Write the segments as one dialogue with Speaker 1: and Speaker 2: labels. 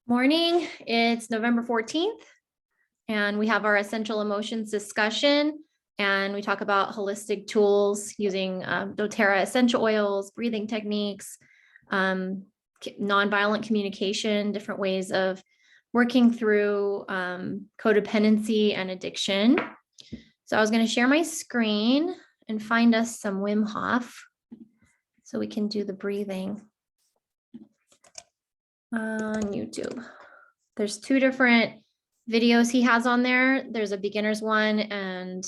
Speaker 1: Morning, it's November 14th, and we have our essential emotions discussion, and we talk about holistic tools using doTERRA essential oils, breathing techniques, nonviolent communication, different ways of working through codependency and addiction. So I was going to share my screen and find us some Wim Hof so we can do the breathing on YouTube. There's two different videos he has on there. There's a beginner's one and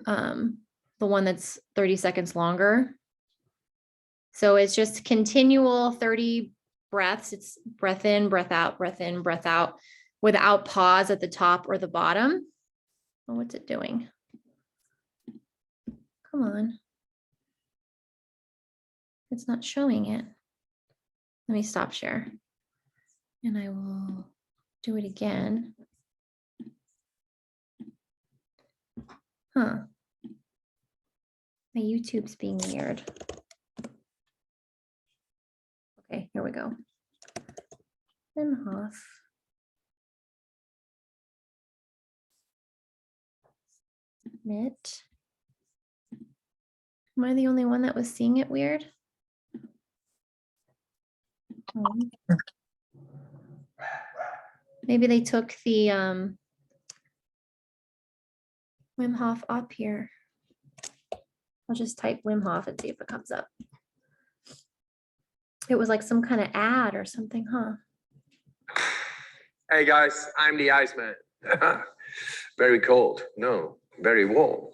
Speaker 1: the one that's 30 seconds longer. So it's just continual 30 breaths. It's breath in, breath out, breath in, breath out, without pause at the top or the bottom. Oh, what's it doing? Come on. It's not showing it. Let me stop share. And I will do it again. Huh. My YouTube's being weird. Okay, here we go. Wim Hof. Submit. Am I the only one that was seeing it weird? Maybe they took the Wim Hof up here. I'll just type Wim Hof and see if it comes up. It was like some kind of ad or something, huh?
Speaker 2: Hey guys, I'm the Iceman. Very cold. No, very warm.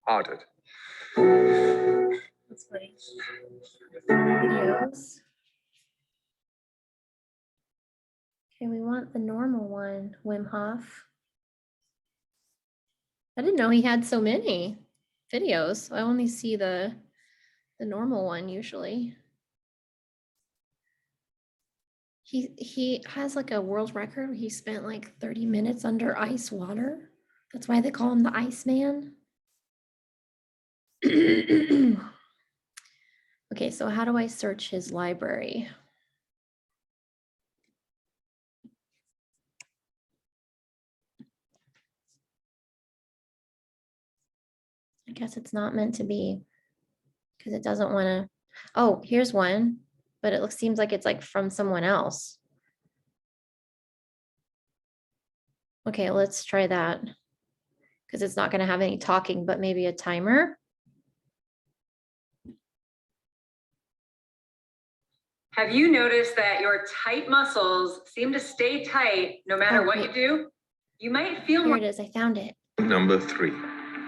Speaker 2: Hearted.
Speaker 1: That's funny. Videos. Okay, we want the normal one, Wim Hof. I didn't know he had so many videos. I only see the normal one usually. He has like a world record. He spent like 30 minutes under ice water. That's why they call him the Iceman. Okay, so how do I search his library? I guess it's not meant to be because it doesn't want to. Oh, here's one, but it seems like it's like from someone else. Okay, let's try that because it's not going to have any talking, but maybe a timer.
Speaker 3: Have you noticed that your tight muscles seem to stay tight no matter what you do? You might feel
Speaker 1: Here it is. I found it.
Speaker 2: Number 3.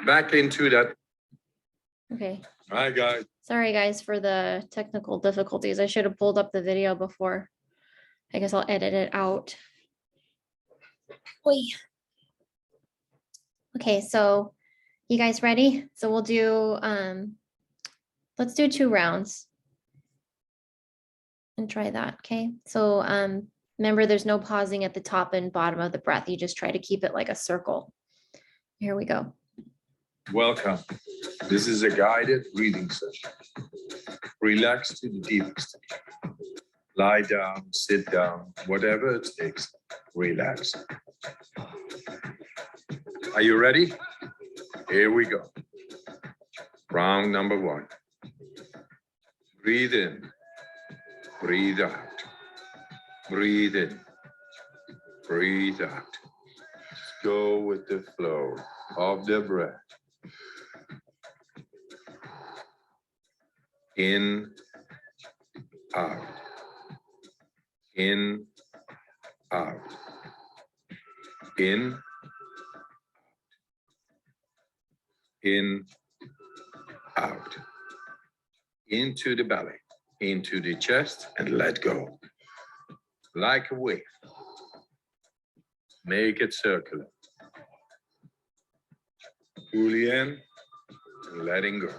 Speaker 2: Back into that.
Speaker 1: Okay.
Speaker 2: Hi guys.
Speaker 1: Sorry guys for the technical difficulties. I should have pulled up the video before. I guess I'll edit it out. Oy. Okay, so you guys ready? So we'll do, let's do 2 rounds and try that, okay? So remember there's no pausing at the top and bottom of the breath. You just try to keep it like a circle. Here we go.
Speaker 2: Welcome. This is a guided breathing session. Relax to the deep extent. Lie down, sit down, whatever it takes. Relax. Are you ready? Here we go. Round number 1. Breathe in. Breathe out. Breathe in. Breathe out. Just go with the flow of the breath. In, out. In, out. In, in, out. Into the belly, into the chest, and let go. Like a wave. Make it circular. Fully in and letting go.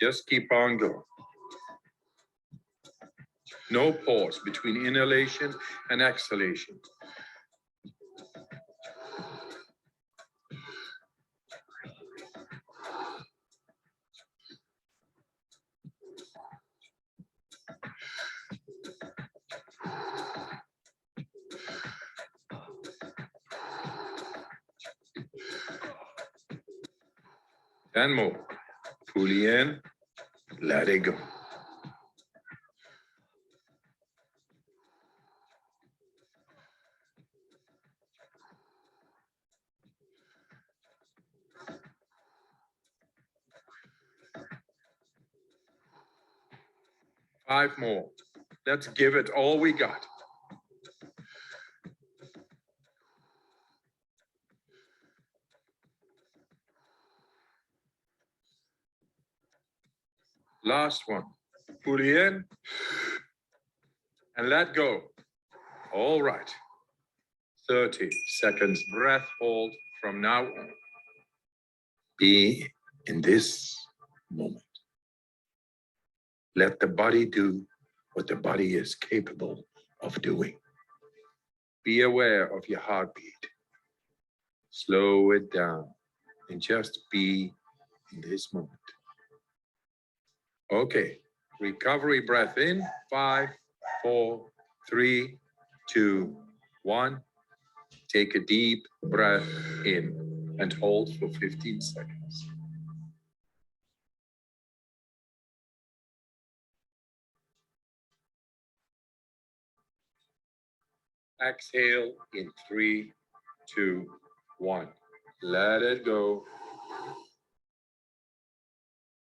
Speaker 2: Just keep on going. No pause between inhalation and exhalation. 10 more. Fully in, let it go. Five more. Let's give it all we got. Last one. Fully in and let go. All right. 30 seconds breath hold from now on. Be in this moment. Let the body do what the body is capable of doing. Be aware of your heartbeat. Slow it down and just be in this moment. Okay, recovery breath in, 5, 4, 3, 2, 1. Take a deep breath in and hold for 15 seconds. Exhale in 3, 2, 1. Let it go.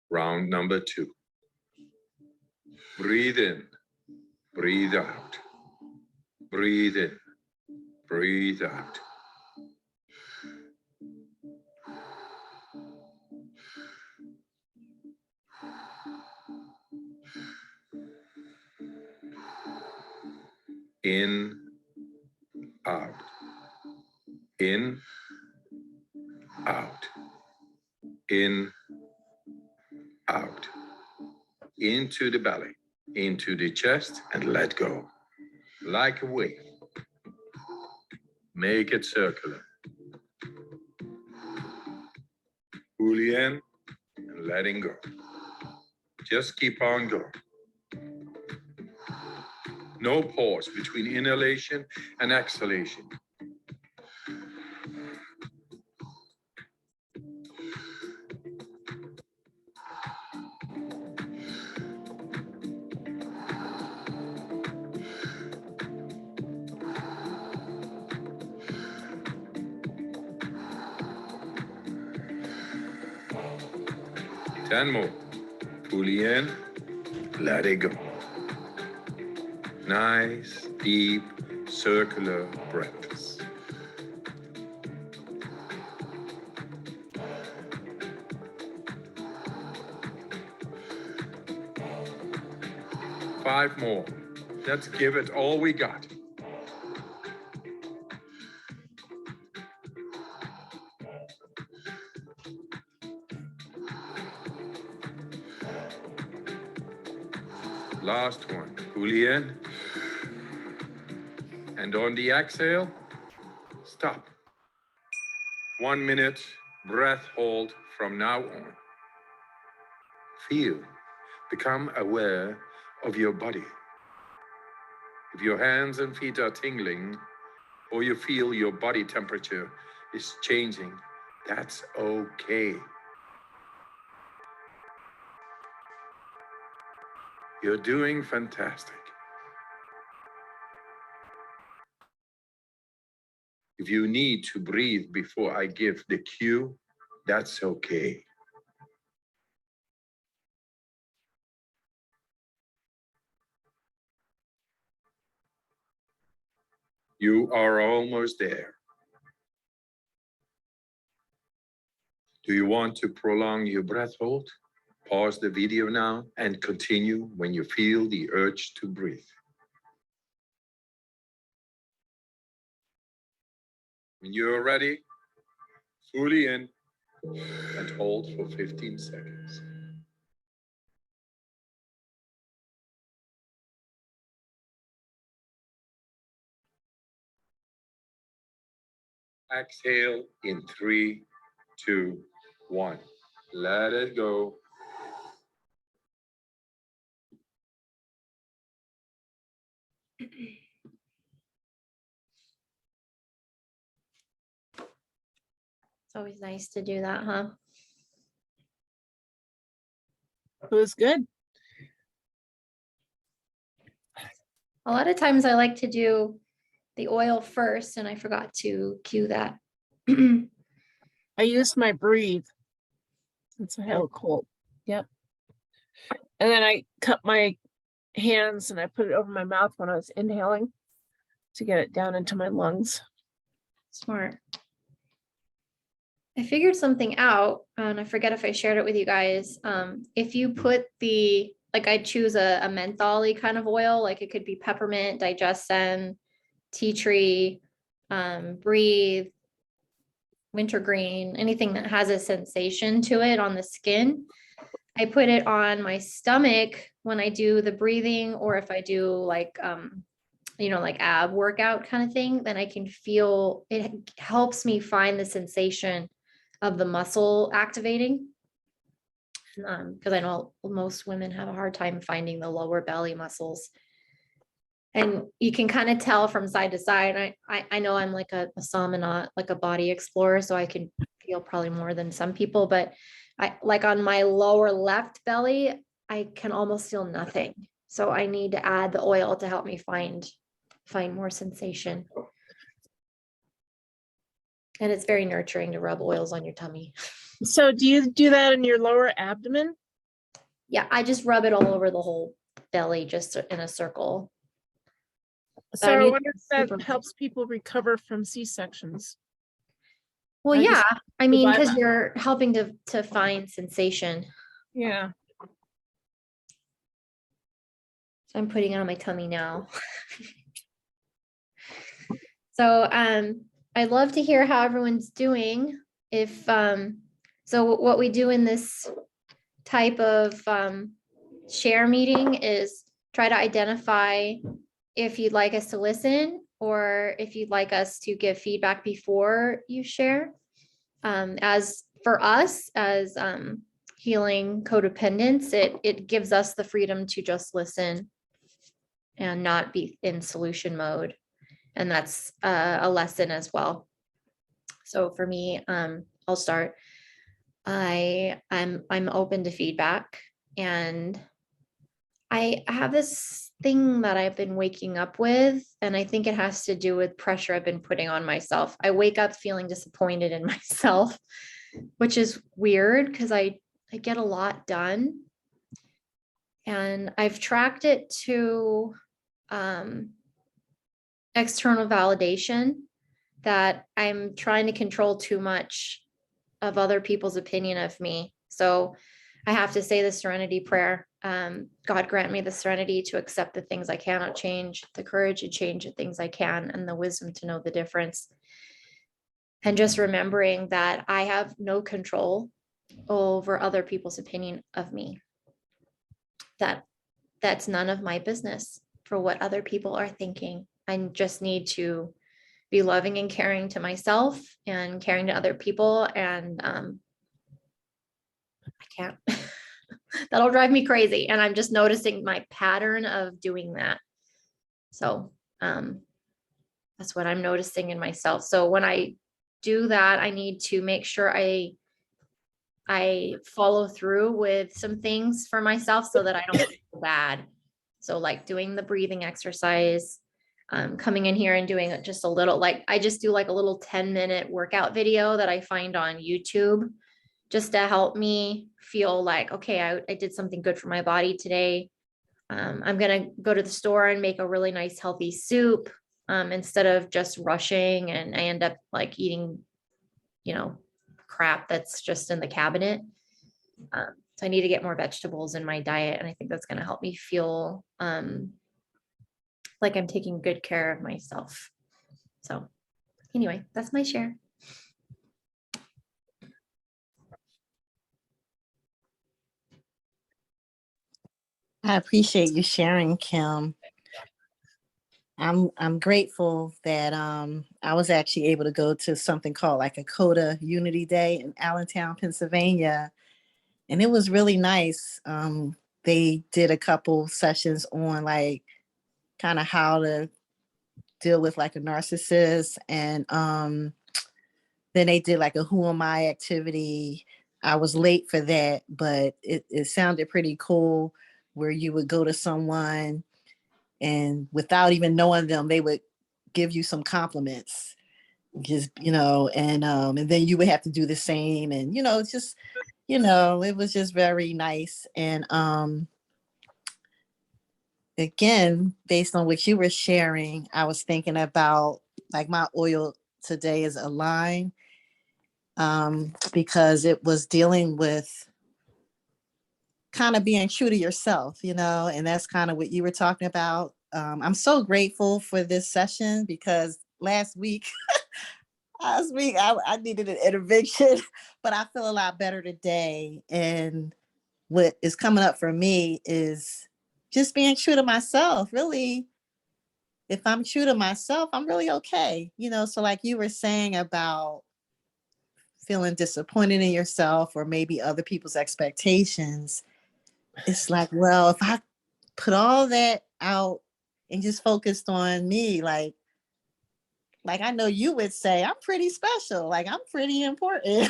Speaker 2: Round number 2. Breathe in, breathe out. Breathe in, breathe out. In, out. In, out. In, out. Into the belly, into the chest, and let go. Like a wave. Make it circular. Fully in and letting go. Just keep on going. No pause between inhalation and exhalation. Ten more. Fully in, let it go. Nice, deep, circular breaths. Five more. Let's give it all we got. Last one. Fully in. And on the exhale, stop. 1 minute breath hold from now on. Feel, become aware of your body. If your hands and feet are tingling, or you feel your body temperature is changing, that's okay. You're doing fantastic. If you need to breathe before I give the cue, that's okay. You are almost there. Do you want to prolong your breath hold? Pause the video now and continue when you feel the urge to breathe. When you're ready, fully in and hold for 15 seconds. Exhale in 3, 2, 1. Let it go.
Speaker 1: It's always nice to do that, huh?
Speaker 4: It was good.
Speaker 1: A lot of times I like to do the oil first and I forgot to cue that.
Speaker 4: I used my breathe since I have a cold. Yep. And then I cut my hands and I put it over my mouth when I was inhaling to get it down into my lungs.
Speaker 1: Smart. I figured something out, and I forget if I shared it with you guys. If you put like I choose a menthol-y kind of oil, like it could be peppermint, digestion, tea tree, breathe, wintergreen, anything that has a sensation to it on the skin. I put it on my stomach when I do the breathing, or if I do like, like ab workout kind of thing, then I can feel it helps me find the sensation of the muscle activating. Because I know most women have a hard time finding the lower belly muscles. And you can kind of tell from side to side. I know I'm like a not like a body explorer, so I can feel probably more than some people, but I like on my lower left belly, I can almost feel nothing. So I need to add the oil to help me find more sensation. And it's very nurturing to rub oils on your tummy.
Speaker 4: So do you do that in your lower abdomen?
Speaker 1: Yeah, I just rub it all over the whole belly, just in a circle.
Speaker 4: So
Speaker 1: I
Speaker 4: I
Speaker 1: mean,
Speaker 4: wonder if
Speaker 1: super-
Speaker 4: that helps people recover from C-sections.
Speaker 1: Well,
Speaker 4: I just
Speaker 1: yeah, I mean, because
Speaker 4: bypass.
Speaker 1: you're helping to find sensation.
Speaker 4: Yeah.
Speaker 1: So I'm putting it on my tummy now. So I'd love to hear how everyone's doing. If so what we do in this type of share meeting is try to identify if you'd like us to listen or if you'd like us to give feedback before you share. As for us as healing codependents, it gives us the freedom to just listen and not be in solution mode. And that's a lesson as well. So for me, I'll start. I'm open to feedback, and I have this thing that I've been waking up with, and I think it has to do with pressure I've been putting on myself. I wake up feeling disappointed in myself, which is weird because I get a lot done. And I've tracked it to external validation that I'm trying to control too much of other people's opinion of me. So I have to say the serenity prayer. God grant me the serenity to accept the things I cannot change, the courage to change the things I can, and the wisdom to know the difference. And just remembering that I have no control over other people's opinion of me. That's none of my business for what other people are thinking. I just need to be loving and caring to myself and caring to other people. And I can't, that'll drive me crazy. And I'm just noticing my pattern of doing that. So that's what I'm noticing in myself. So when I do that, I need to make sure I follow through with some things for myself so that I don't feel bad. So like doing the breathing exercise, coming in here and doing just a little, like I just do like a little 10-minute workout video that I find on YouTube just to help me feel like, okay, I did something good for my body today. I'm going to go to the store and make a really nice healthy soup instead of just rushing, and I end up like eating, crap that's just in the cabinet. So I need to get more vegetables in my diet. And I think that's going to help me feel like I'm taking good care of myself. So anyway, that's my share.
Speaker 5: I appreciate you sharing, Kim. I'm grateful that I was actually able to go to something called like a CODA Unity Day in Allentown, Pennsylvania. And it was really nice. They did a couple sessions on like kind of how to deal with like a narcissist. And then they did like a who am I activity. I was late for that, but it sounded pretty cool where you would go to someone and without even knowing them, they would give you some compliments. Just, and then you would have to do the same. And, it's just, it was just very nice. And again, based on what you were sharing, I was thinking about like my oil today is a line because it was dealing with kind of being true to yourself, and that's kind of what you were talking about. I'm so grateful for this session because last week I needed an intervention, but I feel a lot better today. And what is coming up for me is just being true to myself. Really, if I'm true to myself, I'm really okay. So like you were saying about feeling disappointed in yourself or maybe other people's expectations, it's like, well, if I put all that out and just focused on me, like I know you would say, I'm pretty special. Like I'm pretty important.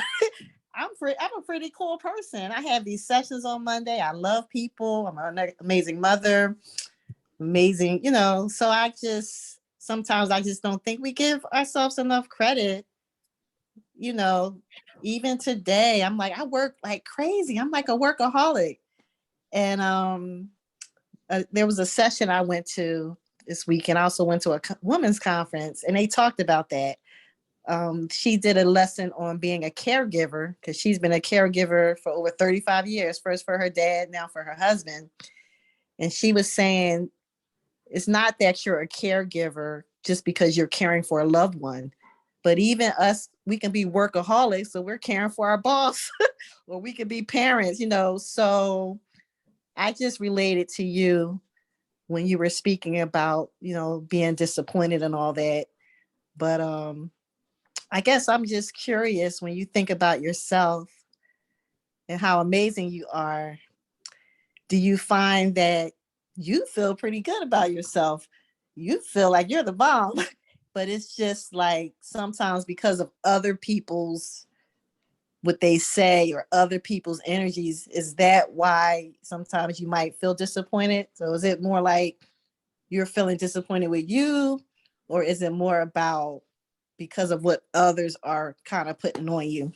Speaker 5: I'm a pretty cool person. I have these sessions on Monday. I love people. I'm an amazing mother, amazing, so sometimes I just don't think we give ourselves enough credit. Even today, I'm like, I work like crazy. I'm like a workaholic. And there was a session I went to this week, and I also went to a women's conference, and they talked about that. She did a lesson on being a caregiver because she's been a caregiver for over 35 years, first for her dad, now for her husband. And she was saying, it's not that you're a caregiver just because you're caring for a loved one, but even us, we can be workaholics. So we're caring for our boss or we can be parents, so I just related to you when you were speaking about, being disappointed and all that. But I guess I'm just curious when you think about yourself and how amazing you are, do you find that you feel pretty good about yourself? You feel like you're the bomb, but it's just like sometimes because of other people's what they say or other people's energies, is that why sometimes you might feel disappointed? So is it more like you're feeling disappointed with you, or is it more about because of what others are kind of putting on you?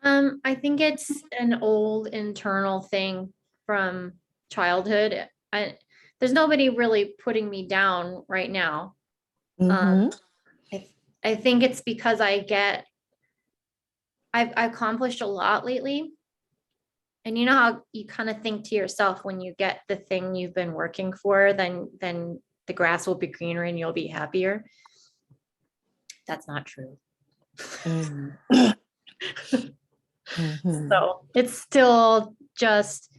Speaker 1: I think it's an old internal thing from childhood. There's nobody really putting me down right now.
Speaker 5: Mm-hmm.
Speaker 1: I think it's because I've accomplished a lot lately. And you know how you kind of think to yourself when you get the thing you've been working for, then the grass will be greener and you'll be happier. That's not true.
Speaker 5: Mm-hmm. Mm-hmm.
Speaker 1: So it's still just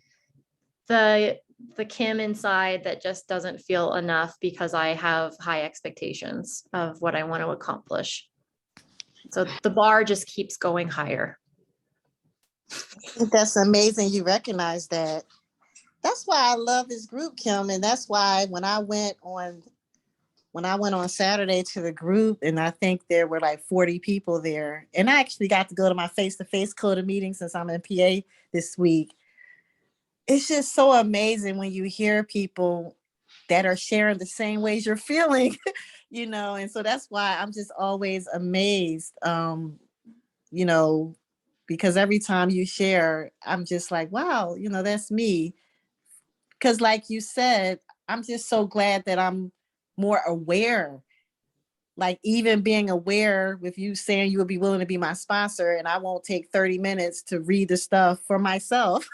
Speaker 1: the Kim inside that just doesn't feel enough because I have high expectations of what I want to accomplish. So the bar just keeps going higher.
Speaker 5: That's amazing you recognize that. That's why I love this group, Kim. And that's why when I went on Saturday to the group, and I think there were like 40 people there, and I actually got to go to my face-to-face CODA meeting since I'm in PA this week. It's just so amazing when you hear people that are sharing the same ways you're feeling, and so that's why I'm just always amazed, because every time you share, I'm just like, wow, that's me. Because like you said, I'm just so glad that I'm more aware. Like even being aware with you saying you would be willing to be my sponsor and I won't take 30 minutes to read the stuff for myself.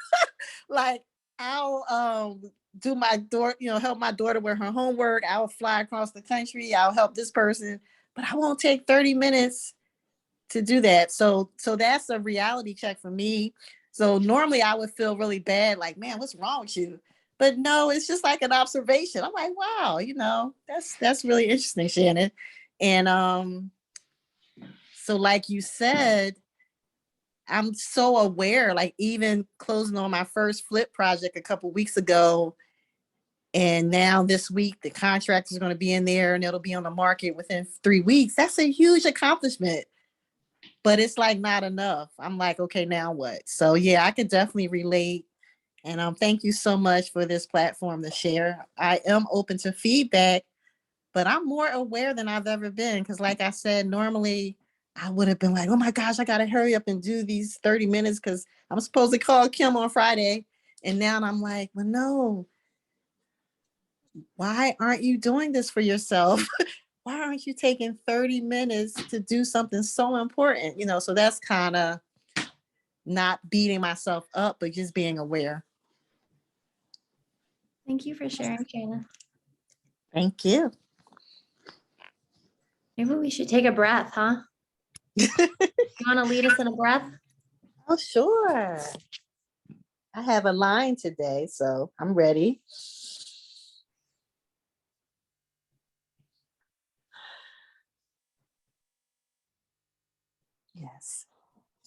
Speaker 5: Like I'll do my daughter, help my daughter with her homework. I'll fly across the country. I'll help this person, but I won't take 30 minutes to do that. So that's a reality check for me. So normally I would feel really bad, like, man, what's wrong with you? But no, it's just like an observation. I'm like, wow, that's really interesting, Shannon. And so like you said, I'm so aware, like even closing on my first flip project a couple weeks ago. And now this week, the contract is going to be in there and it'll be on the market within 3 weeks. That's a huge accomplishment. but it's like not enough. I'm like, okay, now what? So yeah, I can definitely relate. And thank you so much for this platform to share. I am open to feedback, but I'm more aware than I've ever been. Because like I said, normally I would have been like, oh my gosh, I got to hurry up and do these 30 minutes because I'm supposed to call Kim on Friday. And now I'm like, well, no, why aren't you doing this for yourself? Why aren't you taking 30 minutes to do something so important? You know, so that's kind of not beating myself up, but just being aware.
Speaker 1: Thank you for sharing, Shayna.
Speaker 5: Thank you.
Speaker 1: Maybe we should take a breath, huh? You want to lead us in a breath?
Speaker 5: Oh, sure. I have a line today, so I'm ready. Yes.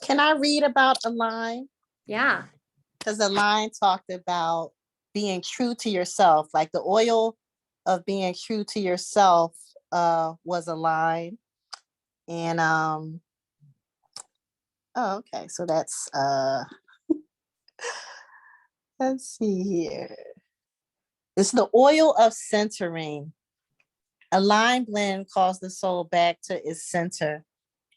Speaker 5: Can I read about a line?
Speaker 1: Yeah.
Speaker 5: Because the line talked about being true to yourself, like the oil of being true to yourself was a line. And oh, okay. So that's let's see here. It's the oil of centering. A line blend calls the soul back to its center.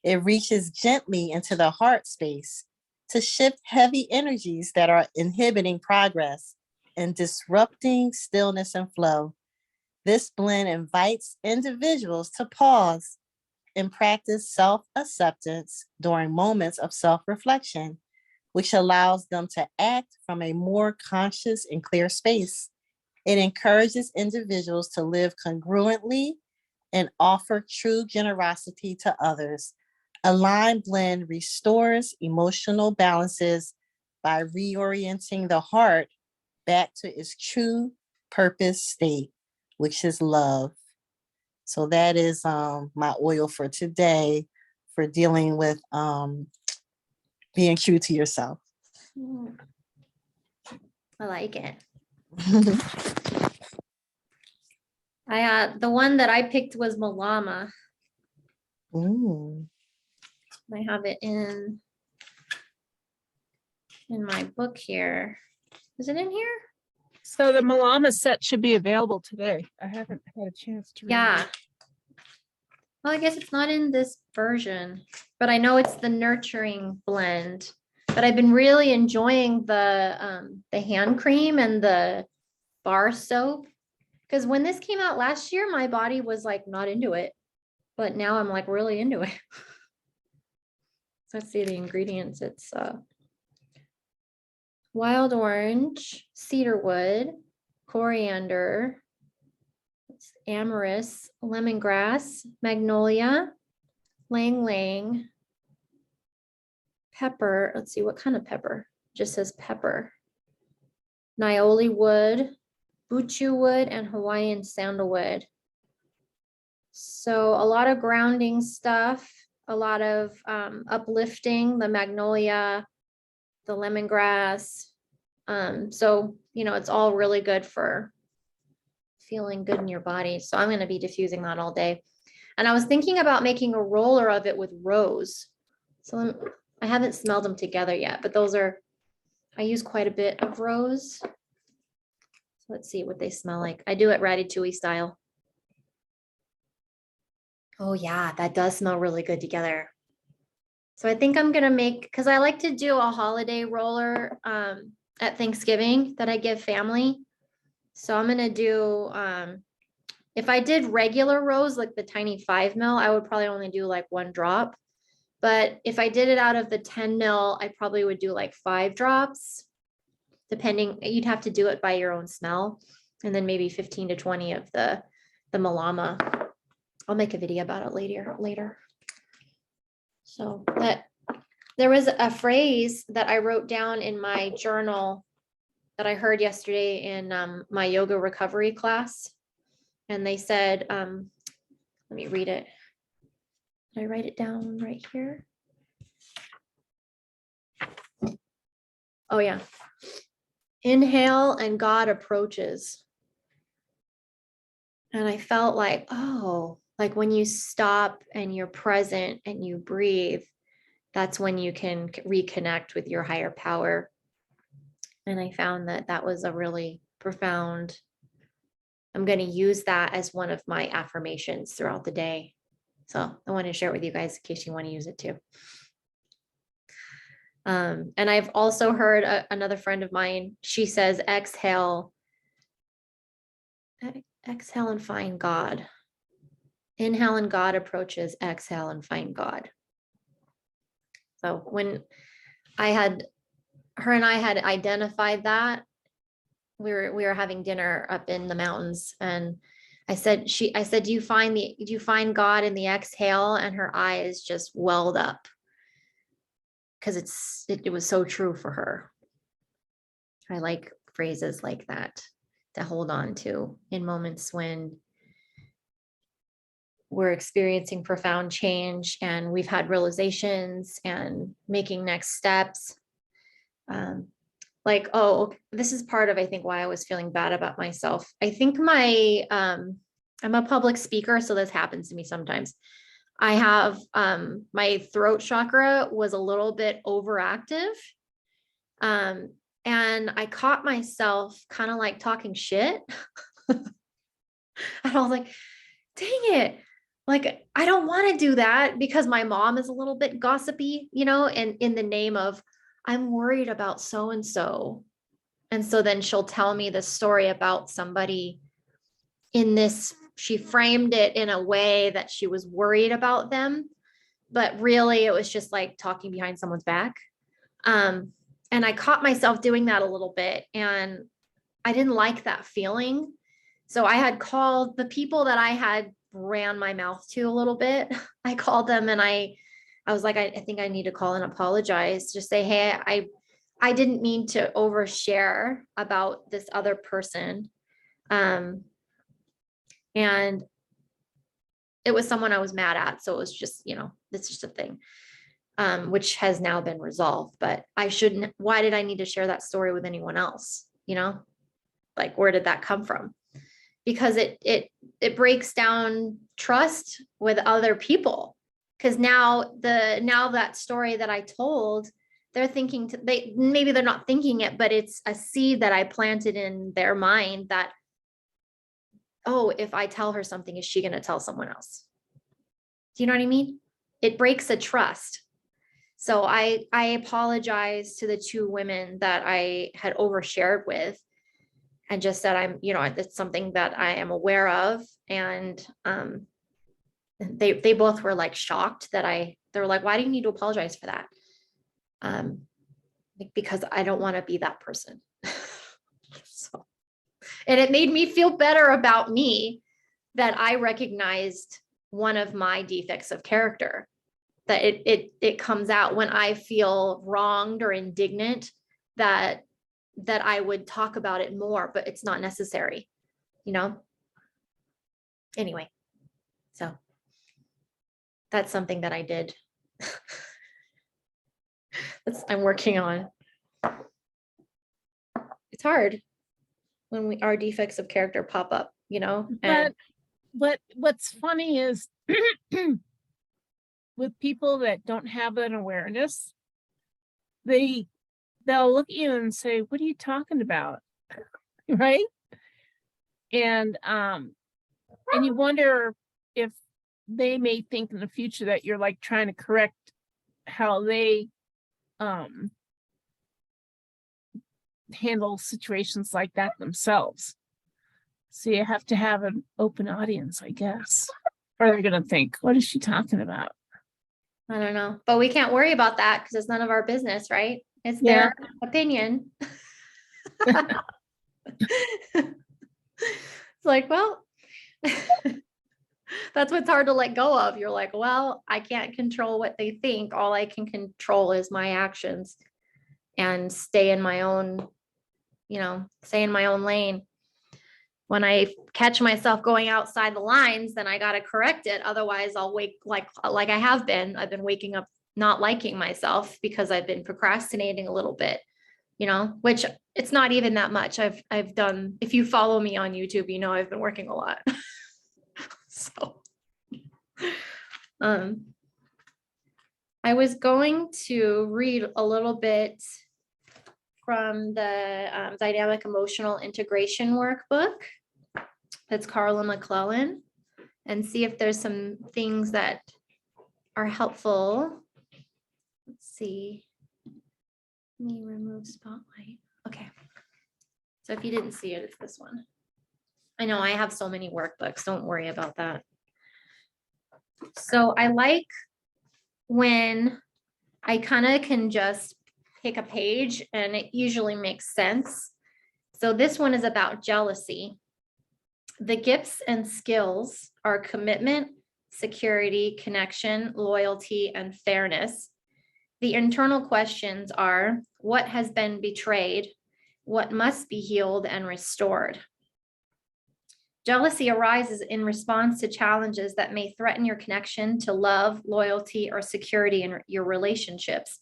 Speaker 5: It reaches gently into the heart space to shift heavy energies that are inhibiting progress and disrupting stillness and flow. This blend invites individuals to pause and practice self-acceptance during moments of self-reflection, which allows them to act from a more conscious and clear space. It encourages individuals to live congruently and offer true generosity to others. A line blend restores emotional balances by reorienting the heart back to its true purpose state, which is love. So that is my oil for today for dealing with being true to yourself.
Speaker 1: I like it. The one that I picked was Malama.
Speaker 5: Mm.
Speaker 1: I have it in my book here. Is it in here?
Speaker 4: So the Malama set should be available today. I haven't had a chance to read
Speaker 1: Yeah.
Speaker 4: it.
Speaker 1: Well, I guess it's not in this version, but I know it's the nurturing blend. But I've been really enjoying the hand cream and the bar soap. Because when this came out last year, my body was like not into it. But now I'm like really into it. So let's see the ingredients. It's wild orange, cedarwood, coriander, amyris, lemongrass, magnolia, lang lang, pepper. Let's see what kind of pepper. Just says pepper. Nioli wood, buchu wood, and Hawaiian sandalwood. So a lot of grounding stuff, a lot of uplifting, the magnolia, the lemongrass. So, you know, it's all really good for feeling good in your body. So I'm going to be diffusing that all day. And I was thinking about making a roller of it with rose. So I haven't smelled them together yet, but I use quite a bit of rose. So let's see what they smell like. I do it Ratatouille style. Oh yeah, that does smell really good together. So I think I'm gonna make, because I like to do a holiday roller at Thanksgiving that I give family. So I'm gonna do, if I did regular rose, like the tiny 5 ml, I would probably only do like 1 drop. But if I did it out of the 10 ml, I probably would do like 5 drops, depending, you'd have to do it by your own smell. And then maybe 15 to 20 of the Malama. I'll make a video about it later. So that there was a phrase that I wrote down in my journal that I heard yesterday in my yoga recovery class. And they said, let me read it. Did I write it down right here? Oh yeah. Inhale and God approaches. And I felt like, oh, like when you stop and you're present and you breathe, that's when you can reconnect with your higher power. And I found that that was a really profound, I'm going to use that as one of my affirmations throughout the day. So I want to share it with you guys in case you want to use it too. And I've also heard another friend of mine, she says, exhale and find God. Inhale and God approaches, exhale and find God. So when her and I had identified that, we were having dinner up in the mountains, and I said, do you find God in the exhale? And her eyes just welled up because it was so true for her. I like phrases like that to hold on to in moments when we're experiencing profound change and we've had realizations and making next steps. Like, oh, this is part of, I think, why I was feeling bad about myself. I think I'm a public speaker, so this happens to me sometimes. I have, my throat chakra was a little bit overactive. And I caught myself kind of like talking shit. And I was like, dang it. Like, I don't want to do that because my mom is a little bit gossipy, and in the name of, I'm worried about so-and-so. And so then she'll tell me the story about somebody in this, she framed it in a way that she was worried about them, but really it was just like talking behind someone's back. And I caught myself doing that a little bit, and I didn't like that feeling. So I had called the people that I had ran my mouth to a little bit. I called them and I was like, I think I need to call and apologize. Just say, hey, I didn't mean to overshare about this other person. And it was someone I was mad at. So it was just, it's just a thing, which has now been resolved, but why did I need to share that story with anyone else? Like, where did that come from? Because it breaks down trust with other people. Because now that story that I told, they're thinking maybe they're not thinking it, but it's a seed that I planted in their mind that, oh, if I tell her something, is she going to tell someone else? Do you know what I mean? It breaks a trust. So I apologize to the two women that I had overshared with, and just said, it's something that I am aware of. And they both were like shocked that they were like, why do you need to apologize for that? Because I don't want to be that person. So, and it made me feel better about me that I recognized one of my defects of character, that it comes out when I feel wronged or indignant, that I would talk about it more, but it's not necessary, Anyway, so that's something that I did. I'm working on. It's hard when our defects of character pop up, and
Speaker 4: But what's funny is with people that don't have an awareness, they'll look at you and say, what are you talking about? Right? And you wonder if they may think in the future that you're like trying to correct how they handle situations like that themselves. So you have to have an open audience, I guess. Or they're going to think, what is she talking about?
Speaker 1: I don't know, but we can't worry about that because it's none of our business, right? It's their opinion. It's like, well, that's what's hard to let go of. You're like, well, I can't control what they think. All I can control is my actions and stay in my own lane. When I catch myself going outside the lines, then I got to correct it. Otherwise I'll wake like I have been. I've been waking up not liking myself because I've been procrastinating a little bit, which it's not even that much. I've done, if you follow me on YouTube, I've been working a lot. So, I was going to read a little bit from the Dynamic Emotional Integration Workbook. That's Carla McClellan, and see if there's some things that are helpful. Let's see. Let me remove spotlight. Okay. So if you didn't see it, it's this one. I know I have so many workbooks. Don't worry about that. So I like when I kind of can just pick a page and it usually makes sense. So this one is about jealousy. The gifts and skills are commitment, security, connection, loyalty, and fairness. The internal questions are, what has been betrayed? What must be healed and restored? Jealousy arises in response to challenges that may threaten your connection to love, loyalty, or security in your relationships.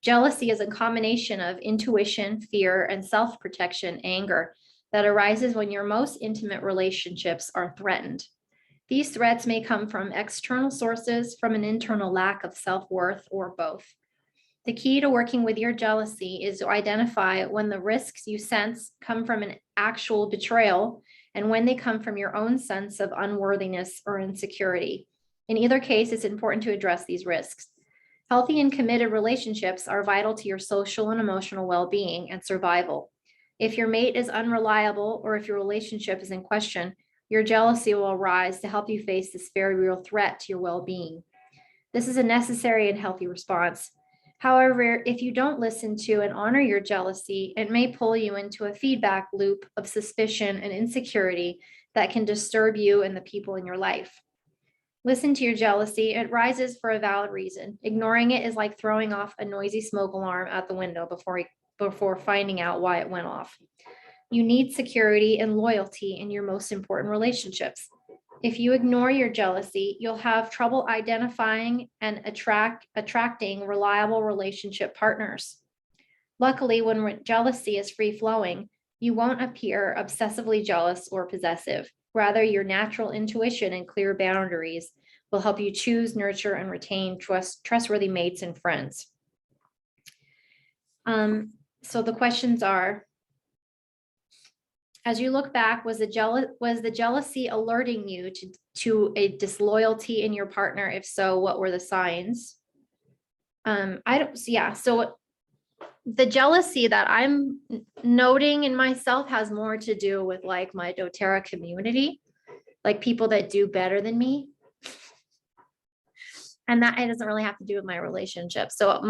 Speaker 1: Jealousy is a combination of intuition, fear, and self-protection, anger, that arises when your most intimate relationships are threatened. These threats may come from external sources, from an internal lack of self-worth, or both. The key to working with your jealousy is to identify when the risks you sense come from an actual betrayal and when they come from your own sense of unworthiness or insecurity. In either case, it's important to address these risks. Healthy and committed relationships are vital to your social and emotional well-being and survival. If your mate is unreliable or if your relationship is in question, your jealousy will arise to help you face this very real threat to your well-being. This is a necessary and healthy response. However, if you don't listen to and honor your jealousy, it may pull you into a feedback loop of suspicion and insecurity that can disturb you and the people in your life. Listen to your jealousy. It rises for a valid reason. Ignoring it is like throwing off a noisy smoke alarm out the window before finding out why it went off. You need security and loyalty in your most important relationships. If you ignore your jealousy, you'll have trouble identifying and attracting reliable relationship partners. Luckily, when jealousy is free-flowing, you won't appear obsessively jealous or possessive. Rather, your natural intuition and clear boundaries will help you choose, nurture, and retain trustworthy mates and friends. So the questions are, as you look back, was the jealousy alerting you to a disloyalty in your partner? If so, what were the signs? So the jealousy that I'm noting in myself has more to do with like my doTERRA community, like people that do better than me. And that it doesn't really have to do with my relationship. So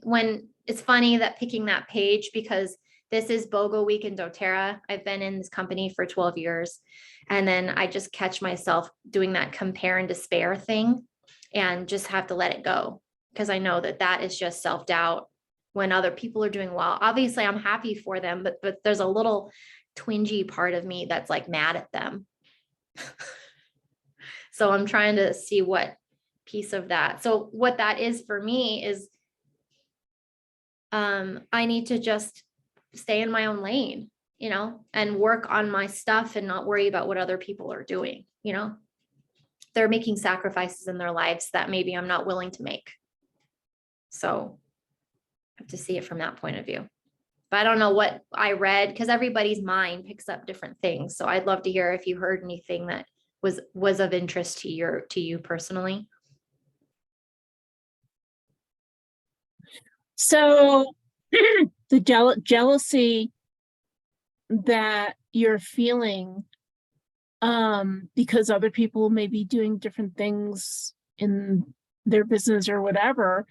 Speaker 1: when it's funny that picking that page, because this is BOGO week in doTERRA. I've been in this company for 12 years. And then I just catch myself doing that compare and despair thing and just have to let it go. Because I know that that is just self-doubt when other people are doing well. Obviously, I'm happy for them, but there's a little twingy part of me that's like mad at them. So I'm trying to see what piece of that. So what that is for me is I need to just stay in my own lane, and work on my stuff and not worry about what other people are doing. They're making sacrifices in their lives that maybe I'm not willing to make. So I have to see it from that point of view. But I don't know what I read, because everybody's mind picks up different things. So I'd love to hear if you heard anything that was of interest to you personally.
Speaker 4: So the jealousy that you're feeling because other people may be doing different things in their business or whatever,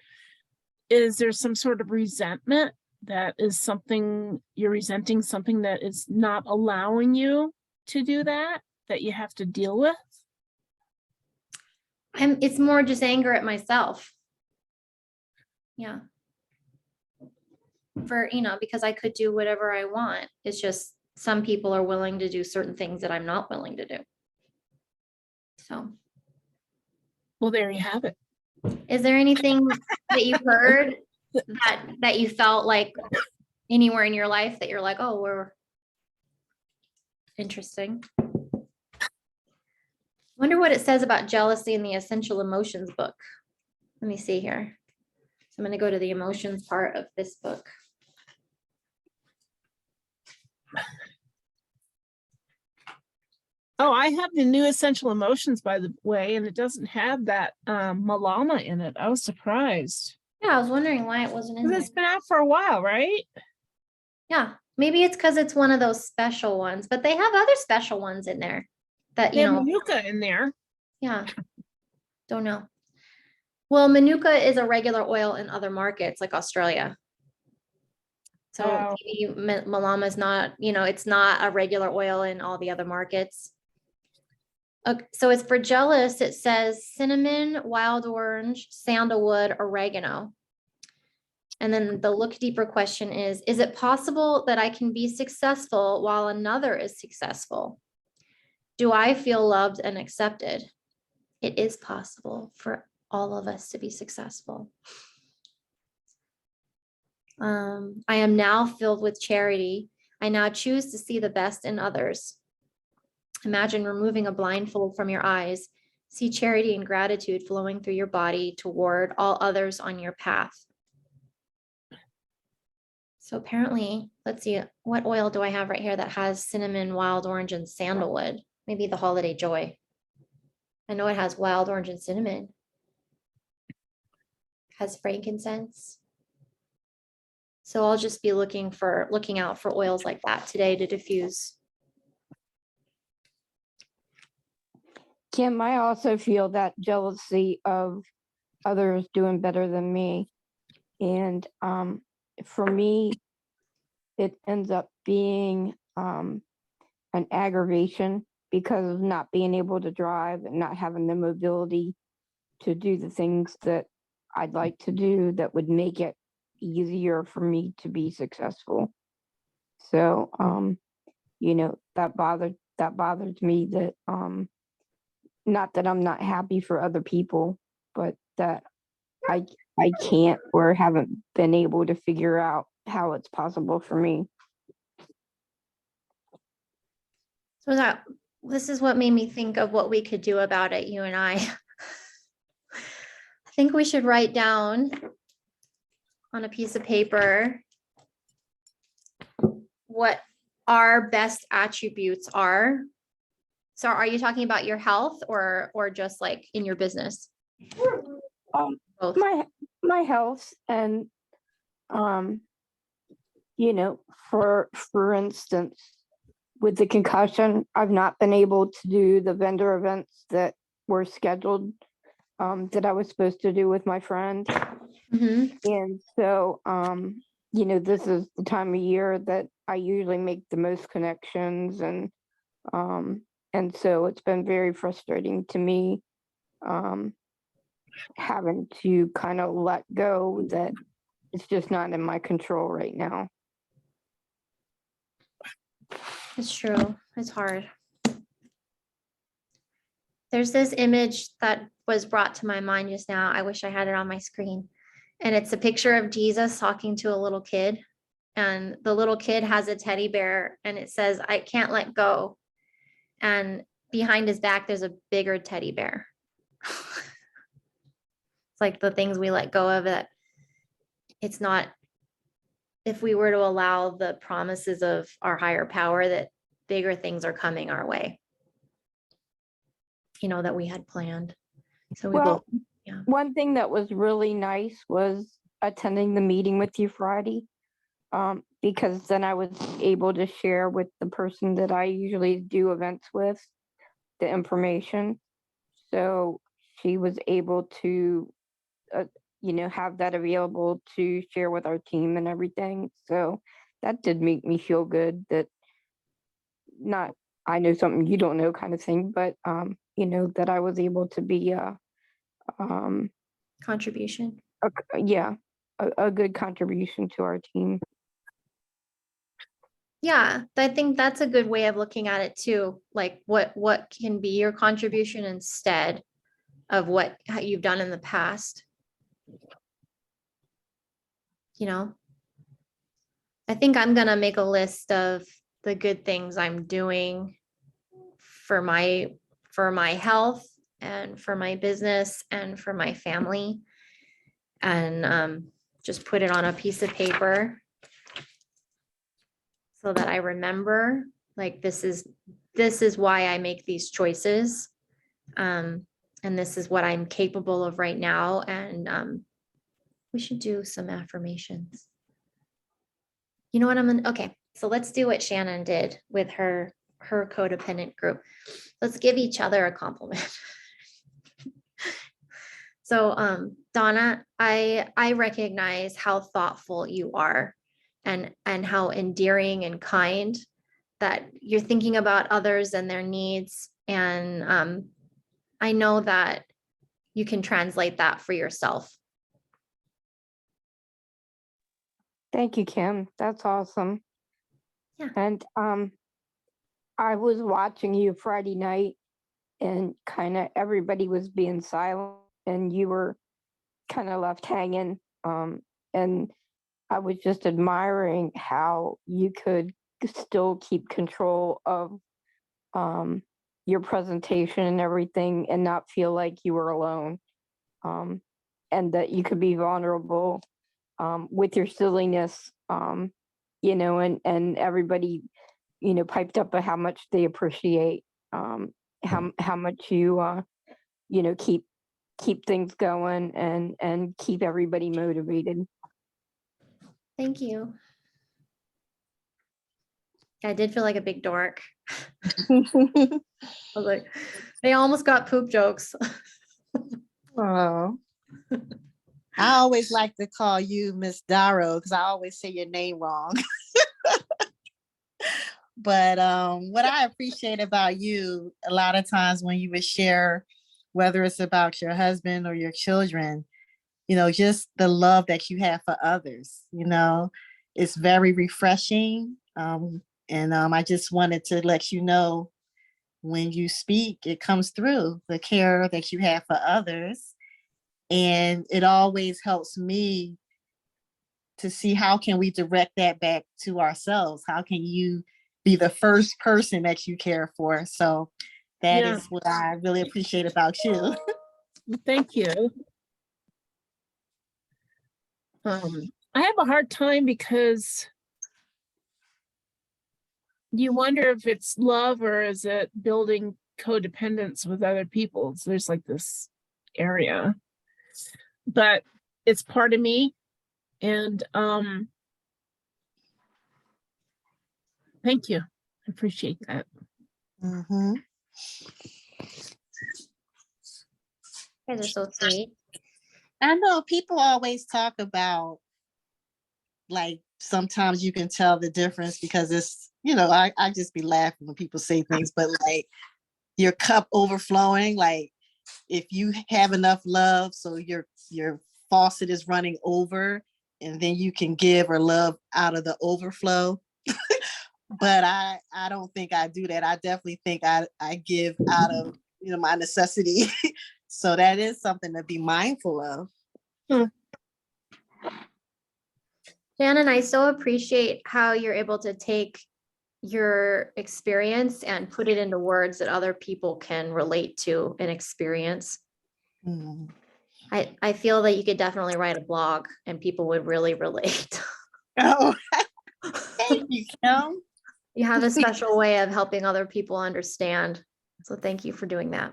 Speaker 4: is there some sort of resentment that is something you're resenting, something that is not allowing you to do that you have to deal with?
Speaker 1: It's more just anger at myself. Yeah. Because I could do whatever I want. It's just some people are willing to do certain things that I'm not willing to do. So.
Speaker 4: Well, there you have it.
Speaker 1: Is there anything that you heard that you felt like anywhere in your life that you're like, oh, we're interesting? Wonder what it says about jealousy in the Essential Emotions book. Let me see here. I'm going to go to the emotions part of this book.
Speaker 4: Oh, I have the new Essential Emotions, by the way, and it doesn't have that Malama in it. I was surprised.
Speaker 1: Yeah, I was wondering why it wasn't in
Speaker 4: 'Cause
Speaker 1: there.
Speaker 4: it's been out for a while, right?
Speaker 1: Yeah, maybe it's because it's one of those special ones, but they have other special ones in there that,
Speaker 4: They
Speaker 1: you
Speaker 4: have
Speaker 1: know,
Speaker 4: Manuka in there.
Speaker 1: yeah, don't know. Well, Manuka is a regular oil in other markets like Australia. So
Speaker 4: Oh.
Speaker 1: maybe Malama is not, you know, it's not a regular oil in all the other markets. Okay, so it's for jealous. It says cinnamon, wild orange, sandalwood, oregano. And then the look deeper question is it possible that I can be successful while another is successful? Do I feel loved and accepted? It is possible for all of us to be successful. I am now filled with charity. I now choose to see the best in others. Imagine removing a blindfold from your eyes. See charity and gratitude flowing through your body toward all others on your path. So apparently, let's see, what oil do I have right here that has cinnamon, wild orange, and sandalwood? Maybe the Holiday Joy. I know it has wild orange and cinnamon. Has frankincense. So I'll just be looking out for oils like that today to diffuse.
Speaker 6: Kim, I also feel that jealousy of others doing better than me. And for me, it ends up being an aggravation because of not being able to drive and not having the mobility to do the things that I'd like to do that would make it easier for me to be successful. So, you know, that bothered me that not that I'm not happy for other people, but that I can't or haven't been able to figure out how it's possible for me.
Speaker 1: So this is what made me think of what we could do about it, you and I. I think we should write down on a piece of paper what our best attributes are. So are you talking about your health or just like in your business? Both.
Speaker 6: My health and you know, for instance, with the concussion, I've not been able to do the vendor events that were scheduled that I was supposed to do with my friend.
Speaker 1: Mhm.
Speaker 6: And so, you know, this is the time of year that I usually make the most connections, and so it's been very frustrating to me having to kind of let go that it's just not in my control right now.
Speaker 1: It's true. It's hard. There's this image that was brought to my mind just now. I wish I had it on my screen. And it's a picture of Jesus talking to a little kid. And the little kid has a teddy bear and it says, I can't let go. And behind his back, there's a bigger teddy bear. It's like the things we let go of that it's not, if we were to allow the promises of our higher power, that bigger things are coming our way, you know, that we had planned. So we
Speaker 6: Well,
Speaker 1: both, yeah.
Speaker 6: one thing that was really nice was attending the meeting with you Friday, because then I was able to share with the person that I usually do events with the information. So she was able to, you know, have that available to share with our team and everything. So that did make me feel good that not, I know something you don't know kind of thing, but, you know, that I was able to be
Speaker 1: Contribution.
Speaker 6: a good contribution to our team.
Speaker 1: Yeah, I think that's a good way of looking at it too. Like what can be your contribution instead of what you've done in the past. You know, I think I'm gonna make a list of the good things I'm doing for my health and for my business and for my family. and just put it on a piece of paper so that I remember, like, this is why I make these choices. And this is what I'm capable of right now. And we should do some affirmations. You know what okay, so let's do what Shannon did with her codependent group. Let's give each other a compliment. So Donna, I recognize how thoughtful you are and how endearing and kind that you're thinking about others and their needs. And I know that you can translate that for yourself.
Speaker 6: Thank you, Kim. That's awesome.
Speaker 1: Yeah.
Speaker 6: And I was watching you Friday night and kind of everybody was being silent and you were kind of left hanging. And I was just admiring how you could still keep control of your presentation and everything and not feel like you were alone. And that you could be vulnerable with your silliness, you know, and everybody, you know, piped up how much they appreciate how much you you know, keep things going and keep everybody motivated.
Speaker 1: Thank you. I did feel like a big dork. I was like, they almost got poop jokes.
Speaker 5: Oh. I always like to call you Miss Darrow because I always say your name wrong. But what I appreciate about you a lot of times when you would share, whether it's about your husband or your children, you know, just the love that you have for others, you know, it's very refreshing. And I just wanted to let you know when you speak, it comes through the care that you have for others. And it always helps me to see how can we direct that back to ourselves? How can you be the first person that you care for? So that
Speaker 4: Yeah.
Speaker 5: is what I really appreciate about you.
Speaker 4: Thank you. I have a hard time because you wonder if it's love or is it building codependence with other people. So there's like this area, but it's part of me. And thank you. I appreciate that.
Speaker 5: Mhm.
Speaker 1: You guys are so sweet.
Speaker 5: I know people always talk about, like, sometimes you can tell the difference because it's, you know, I just be laughing when people say things, but like your cup overflowing, like if you have enough love, so your faucet is running over and then you can give or love out of the overflow. But I don't think I do that. I definitely think I give out of, you know, my necessity. So that is something to be mindful of.
Speaker 1: Shannon, I so appreciate how you're able to take your experience and put it into words that other people can relate to and experience.
Speaker 5: Mm.
Speaker 1: I feel that you could definitely write a blog and people would really relate.
Speaker 5: Oh, thank you, Kim.
Speaker 1: You have a special way of helping other people understand. So thank you for doing that.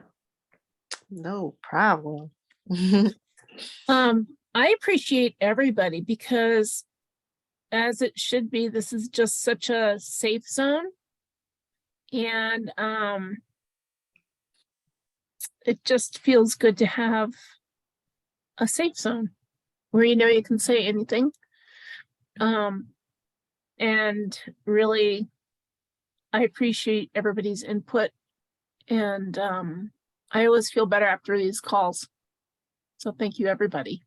Speaker 5: No problem.
Speaker 4: I appreciate everybody because as it should be, this is just such a safe zone. And it just feels good to have a safe zone where you know you can say anything. And really, I appreciate everybody's input. And I always feel better after these calls. So thank you, everybody.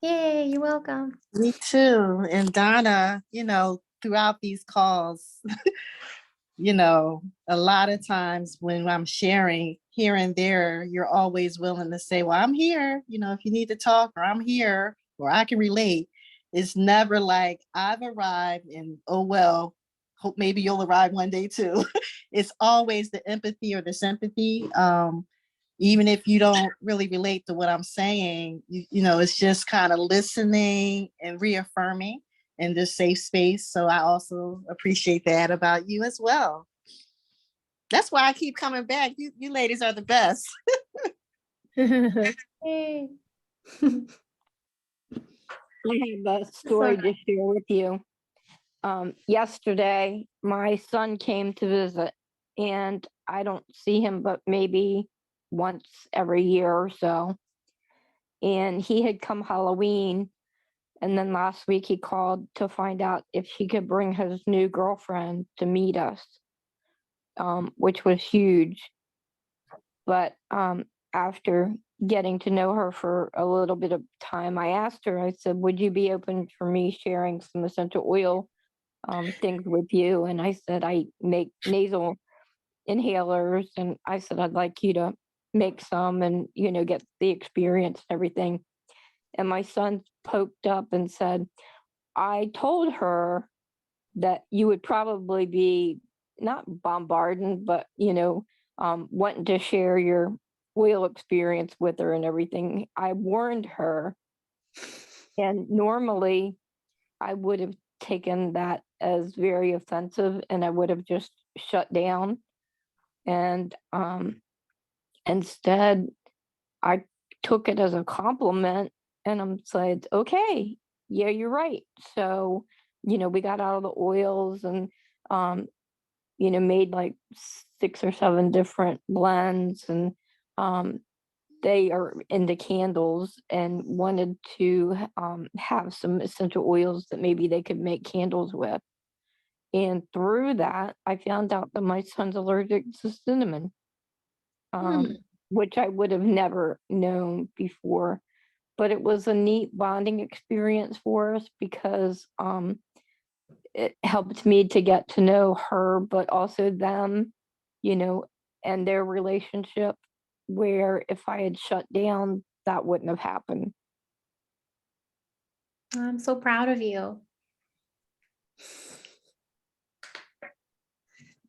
Speaker 1: Yay, you're welcome.
Speaker 5: Me too. And Donna, you know, throughout these calls, you know, a lot of times when I'm sharing here and there, you're always willing to say, well, I'm here, you know, if you need to talk, or I'm here, or I can relate. It's never like I've arrived and, oh, well, hope maybe you'll arrive one day too. It's always the empathy or the sympathy. even if you don't really relate to what I'm saying, you know, it's just kind of listening and reaffirming in this safe space. So I also appreciate that about you as well. That's why I keep coming back. You ladies are the best.
Speaker 1: Hey.
Speaker 6: I have a story to share with you. Yesterday, my son came to visit, and I don't see him but maybe once every year or so. And he had come Halloween, and then last week he called to find out if he could bring his new girlfriend to meet us, which was huge. But after getting to know her for a little bit of time, I asked her, I said, would you be open for me sharing some essential oil things with you? And I said, I make nasal inhalers, and I said, I'd like you to make some and, you know, get the experience and everything. And my son poked up and said, I told her that you would probably be not bombarding, but, you know, wanting to share your oil experience with her and everything. I warned her, and normally I would have taken that as very offensive and I would have just shut down. And instead, I took it as a compliment, and I'm said, okay, yeah, you're right. So, you know, we got out of the oils and, you know, made like 6 or 7 different blends, and they are into candles and wanted to have some essential oils that maybe they could make candles with. And through that, I found out that my son's allergic to cinnamon,
Speaker 1: Hmm.
Speaker 6: which I would have never known before. But it was a neat bonding experience for us because it helped me to get to know her, but also them, you know, and their relationship, where if I had shut down, that wouldn't have happened.
Speaker 1: I'm so proud of you.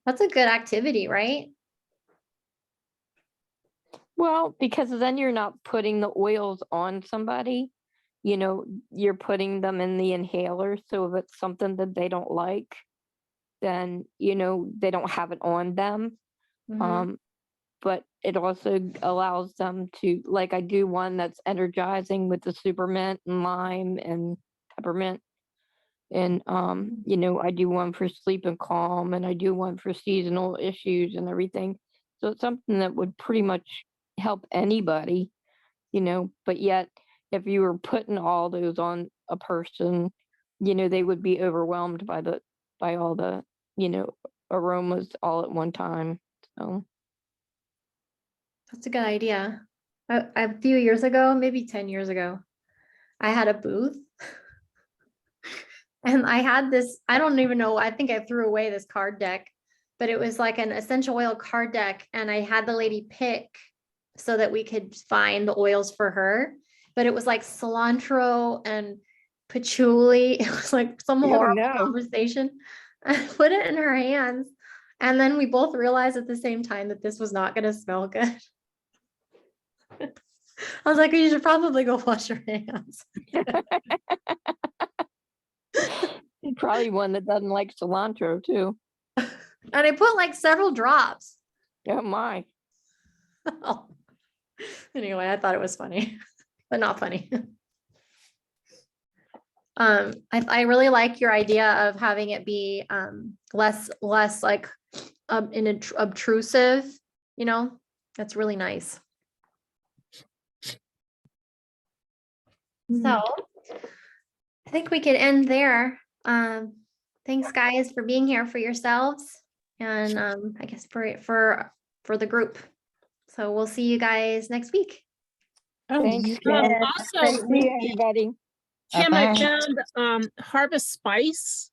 Speaker 1: That's a good activity, right?
Speaker 6: Well, because then you're not putting the oils on somebody, you know, you're putting them in the inhaler. So if it's something that they don't like, then, you know, they don't have it on them.
Speaker 1: Mhm.
Speaker 6: But it also allows them to, like, I do one that's energizing with the supermint and lime and peppermint. And you know, I do one for sleep and calm, and I do one for seasonal issues and everything. So it's something that would pretty much help anybody, you know, but yet if you were putting all those on a person, you know, they would be overwhelmed by all the, you know, aromas all at one time. So
Speaker 1: That's a good idea. A few years ago, maybe 10 years ago, I had a booth and I had this, I don't even know, I think I threw away this card deck, but it was like an essential oil card deck. And I had the lady pick so that we could find the oils for her. But it was like cilantro and patchouli. It was like some
Speaker 6: oh
Speaker 1: horrible
Speaker 6: no.
Speaker 1: conversation. I put it in her hands. And then we both realized at the same time that this was not going to smell good. I was like, you should probably go wash your hands.
Speaker 6: Probably one that doesn't like cilantro too.
Speaker 1: And I put like several drops.
Speaker 6: Oh my.
Speaker 1: Anyway, I thought it was funny, but not funny. I really like your idea of having it be less like obtrusive, you know, that's really nice. So I think we could end there. Thanks guys for being here for yourselves and I guess for the group. So we'll see you guys next week.
Speaker 5: Oh,
Speaker 6: Thanks,
Speaker 5: you
Speaker 6: Kim.
Speaker 5: bet.
Speaker 6: Great to see everybody.
Speaker 4: Kim, I
Speaker 5: Bye-bye.
Speaker 4: found Harvest Spice